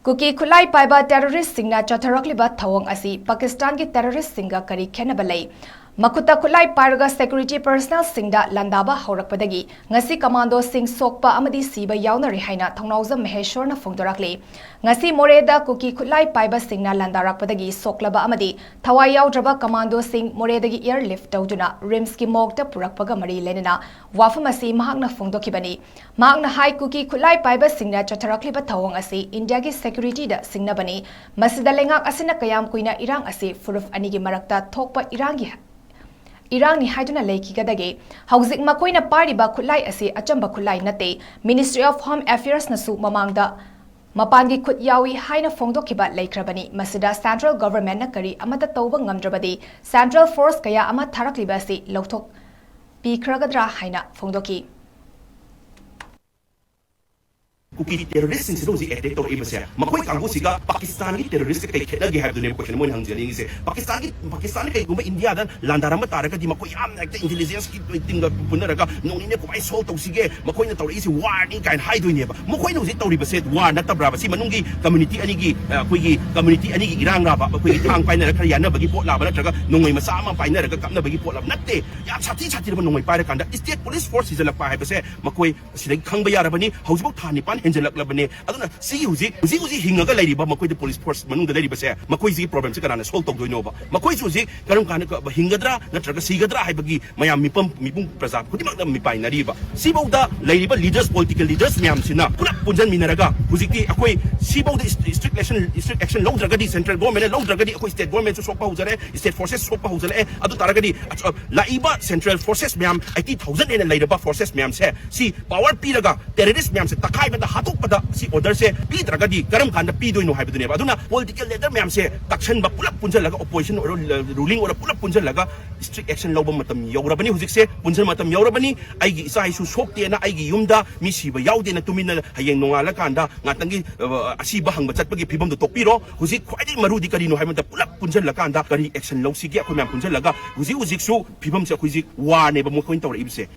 Kuki Khutlai Pairaga terrorist Singna Chatharakliba Thawang Asi Pakistan ki terrorist Singa Kari Khenabalai Makhut Khutlai Pairaga security personnel Singda Landaba Hourakpadagi Ngasi Commando Sing SOKPA AMADI SIBA YAONARE HAINA THOUNAOJAM MAHESHORE na PHONGDORAKLI Ngasi Moreda Kuki Khutlai Pairaga Singna Landaba Soklaba AMADI Thawai Yaudraba Commando Sing Moredagi airlift tawduna Rims ki Mogda Purakpaga Mari Lenina Wafam asi Mahakna Phongdokibani Mahakna Hai Kuki Khutlai Pairaga Singna Chatharakliba Thawang Asi India ki security da Singnabani Masida Lengak Asina Kayam Kuina Irang Asi Furuf Anigi Marakta Thokpa Irangi Irang ni haiduna leki gadage hauzik makoina pariba Khutlai ase achamba Khutlai nate Ministry of Home Affairs nasu mamangda mapangi khut yawi haina phongdokhiba leikrabani masida central government na kari amata tawba ngamdrabadi central force kaya ama tharakliba se lauthok pikhragadra haina phongdoki Kuki terrorist sing si attack tor ibase makoy kanggo siga Pakistani terrorist kay khena ge have dune question mo hang jani se Pakistani kay gumba India dan landarama taraka di makoy am na intelligence ki tinga punaraga noni ne ko ai sol to sige makoy na tor isi war ni kan hai doine ba makoy no si tor ibase war na tabra ba si manungi community ani gi koi gi community ani gi irang ra ba koi gi thang pai na khari yana bagi pot la ba na traga nongoi masa ma pai na raga kap na bagi pot la natte ya chati ba nongoi pai ra kan da state police force is la pa hai base makoy sidai khang ba yara bani hausbok thani pan Henjalaklabane, aduna si uzi hingaga ladiba, Makoy the police force, Manung the lady base, Makoy problem second assault of Nova. Makoy Suzi, Karam Kanaka, Hingadra, Natraka Sigadra, Hibagi, Miami Mipum Prasap, Kutimaka Mipai Nariba. Sibo da ladiba leaders, political leaders, Miamsina, Punjan Minaraga, Uziki, Akwe, Sibo the strict action, low dragadi, central government, low dragadi, state government, SOKPA Huzare, state forces, SOKPA Huzare, Adutaragadi, Laiba, central forces, Miam, 80,000 and Landaba forces, Miam say, see, power Piraga, terrorist Miam, Takai, but the Hatuk pada si order se pi dragadi karam khanda pi doino haibdu ne aduna political leader ma'am se takshan ba pulap punjal laga opposition or ruling or pulap punjal laga strict action lawba matam yaurabani huzik se punjal matam yaurabani aigi isa isu sokte na aigi yumda mi siba yaude na tumina hayeng nongala kanda ngatangi asiba hangba chatpagi phibam do tokpiro huzik khwaidi marudi karino haimanta pulap punjal lakanda kari action law sige akho ma'am punjal laga huzik su phibam se khuzik wa ne ba mo koin tawra ibse